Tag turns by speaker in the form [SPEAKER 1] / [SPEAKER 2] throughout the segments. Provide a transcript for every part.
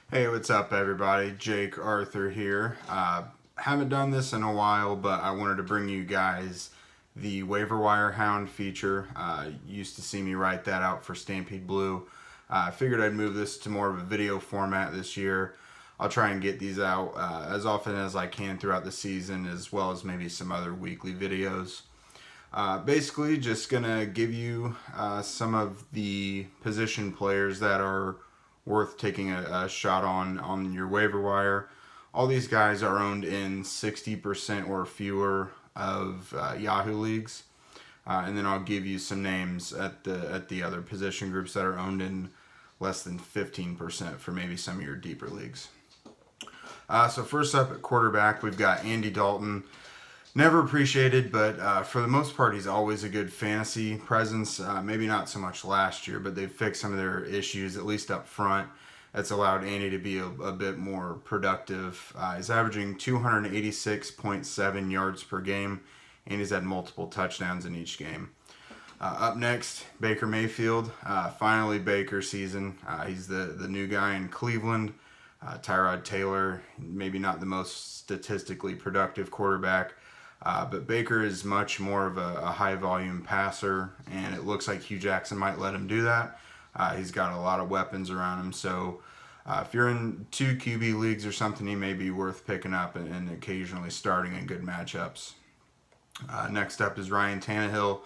[SPEAKER 1] Hey, what's up, everybody? Jake Arthur here. Haven't done this in a while, but I wanted to bring you guys the Waiver Wire Hound feature. Used to see me write that out for Stampede Blue. I figured I'd move this to more of a video format this year. I'll try and get these out as often as I can throughout the season, as well as maybe some other weekly videos. Basically, just gonna give you some of the position players that are worth taking a shot on your waiver wire. All these guys are owned in 60% or fewer of Yahoo leagues, and then I'll give you some names at the other position groups that are owned in less than 15% for maybe some of your deeper leagues. So first up at quarterback, we've got Andy Dalton. Never appreciated, but for the most part, he's always a good fantasy presence. Maybe not so much last year, but they've fixed some of their issues, at least up front. That's allowed Andy to be a bit more productive. He's averaging 286.7 yards per game, and he's had multiple touchdowns in each game. Up next, Baker Mayfield. Finally, Baker season. He's the new guy in Cleveland. Tyrod Taylor, maybe not the most statistically productive quarterback, but Baker is much more of a high volume passer, and it looks like Hugh Jackson might let him do that. He's got a lot of weapons around him, so if you're in 2 QB leagues or something, he may be worth picking up and occasionally starting in good matchups. Next up is Ryan Tannehill,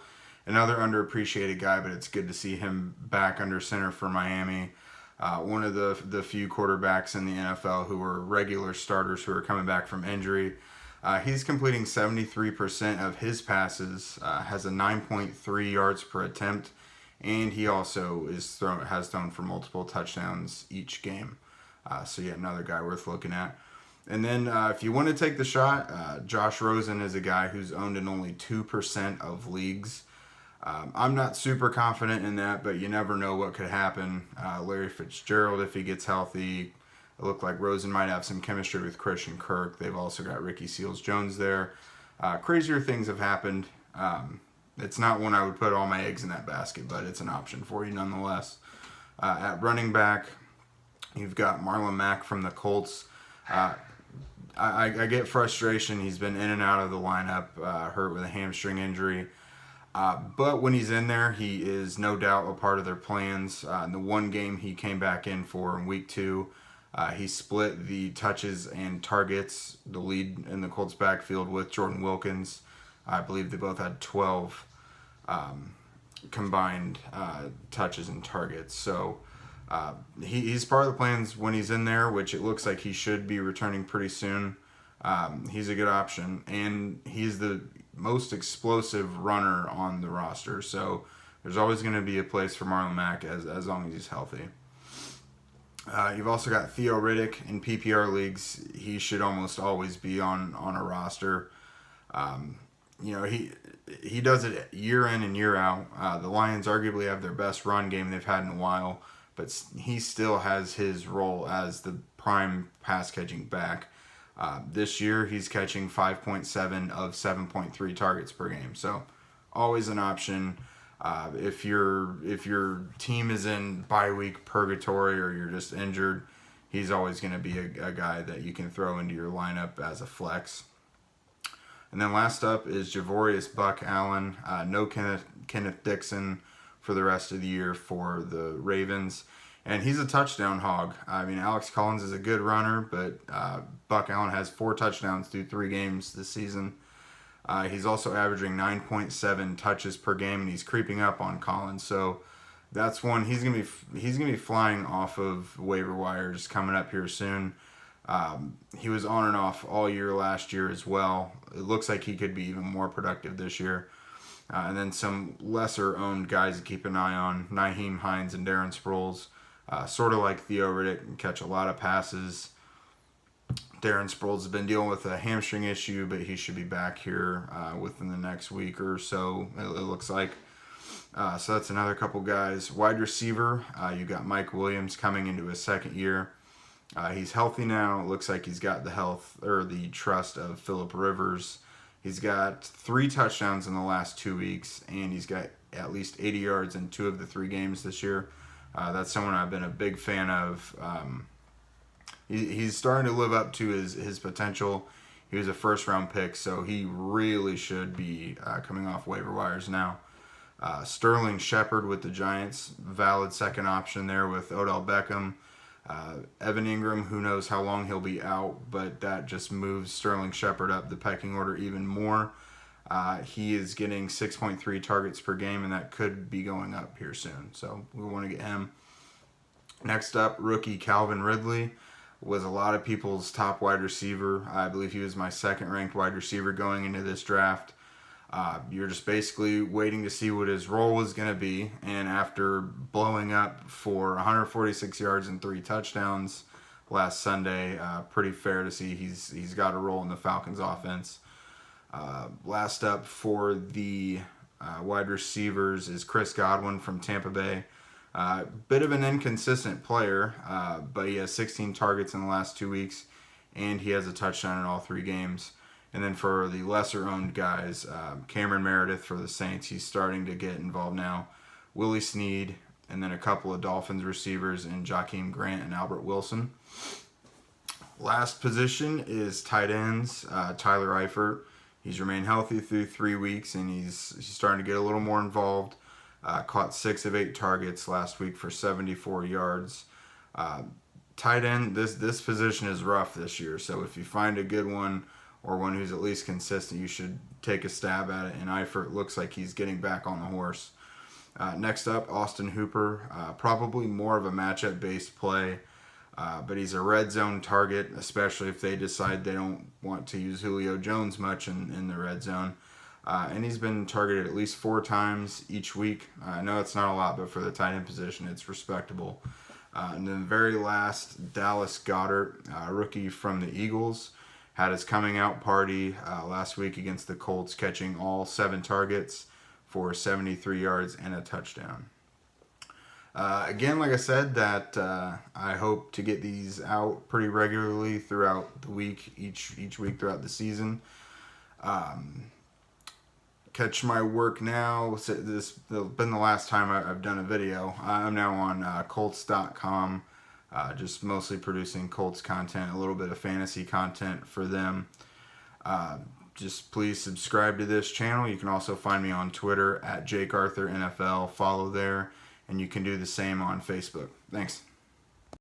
[SPEAKER 1] another underappreciated guy, but it's good to see him back under center for Miami. One of the few quarterbacks in the NFL who were regular starters who are coming back from injury. He's completing 73% of his passes, has a 9.3 yards per attempt, and he also has thrown for multiple touchdowns each game. So yeah, another guy worth looking at. And then if you want to take the shot, Josh Rosen is a guy who's owned in only 2% of leagues. I'm not super confident in that, but you never know what could happen. Larry Fitzgerald, if he gets healthy, it looked like Rosen might have some chemistry with Christian Kirk. They've also got Ricky Seals-Jones there. Crazier things have happened. It's not one I would put all my eggs in that basket, but it's an option for you nonetheless. At running back, you've got Marlon Mack from the Colts. I get frustration. He's been in and out of the lineup, hurt with a hamstring injury. But when he's in there, he is no doubt a part of their plans. In the one game he came back in for in week 2, he split the touches and targets, the lead in the Colts backfield with Jordan Wilkins. I believe they both had 12 combined touches and targets. So he's part of the plans when he's in there, which it looks like he should be returning pretty soon. He's a good option, and he's the most explosive runner on the roster. So there's always going to be a place for Marlon Mack as long as he's healthy. You've also got Theo Riddick in PPR leagues. He should almost always be on a roster. He does it year in and year out. The Lions arguably have their best run game they've had in a while, but he still has his role as the prime pass catching back. This year he's catching 5.7 of 7.3 targets per game, so always an option. If your team is in bye week purgatory or you're just injured, he's always going to be a guy that you can throw into your lineup as a flex. And then last up is Javorius Buck Allen. No Kenneth Dixon for the rest of the year for the Ravens. And he's a touchdown hog. I mean, Alex Collins is a good runner, but Buck Allen has 4 touchdowns through 3 games this season. He's also averaging 9.7 touches per game, and he's creeping up on Collins. So that's one he's gonna be flying off of waiver wires coming up here soon. He was on and off all year last year as well. It looks like he could be even more productive this year. And then some lesser owned guys to keep an eye on: Nyheim Hines and Darren Sproles. Sort of like Theo Riddick, can catch a lot of passes. Darren Sproles has been dealing with a hamstring issue, but he should be back here within the next week or so, it looks like. So that's another couple guys. Wide receiver, you got Mike Williams coming into his second year. He's healthy now. It looks like he's got the health or the trust of Phillip Rivers. He's got 3 touchdowns in the last 2 weeks, and he's got at least 80 yards in 2 of the 3 games this year. That's someone I've been a big fan of he's starting to live up to his potential. He was a first round pick, so he really should be coming off waiver wires now. Sterling Shepard with the Giants, valid second option there with Odell Beckham. Evan Ingram, who knows how long he'll be out, but that just moves Sterling Shepard up the pecking order even more. He is getting 6.3 targets per game, and that could be going up here soon. So we want to get him. Next up, rookie Calvin Ridley was a lot of people's top wide receiver. I believe he was my second-ranked wide receiver going into this draft. You're just basically waiting to see what his role was going to be, and after blowing up for 146 yards and 3 touchdowns last Sunday, pretty fair to see he's got a role in the Falcons offense. Last up for the wide receivers is Chris Godwin from Tampa Bay. Bit of an inconsistent player, but he has 16 targets in the last 2 weeks, and he has a touchdown in all 3 games. And then for the lesser-owned guys, Cameron Meredith for the Saints, he's starting to get involved now. Willie Snead, and then a couple of Dolphins receivers in Jakeem Grant and Albert Wilson. Last position is tight ends, Tyler Eifert. He's remained healthy through 3 weeks, and he's starting to get a little more involved. Caught 6 of 8 targets last week for 74 yards. Tight end, this position is rough this year, so if you find a good one or one who's at least consistent, you should take a stab at it, and Eifert looks like he's getting back on the horse. Next up, Austin Hooper, probably more of a matchup-based play, but he's a red zone target, especially if they decide they don't want to use Julio Jones much in the red zone. And he's been targeted at least 4 times each week. I know it's not a lot, but for the tight end position, it's respectable. And then very last, Dallas Goedert, rookie from the Eagles, had his coming out party last week against the Colts, catching all 7 targets for 73 yards and a touchdown. Again, like I said, that I hope to get these out pretty regularly throughout the week, each week throughout the season. Catch my work now. This has been the last time I've done a video. I'm now on Colts.com, just mostly producing Colts content, a little bit of fantasy content for them. Just please subscribe to this channel. You can also find me on Twitter at JakeArthurNFL. Follow there, and you can do the same on Facebook. Thanks.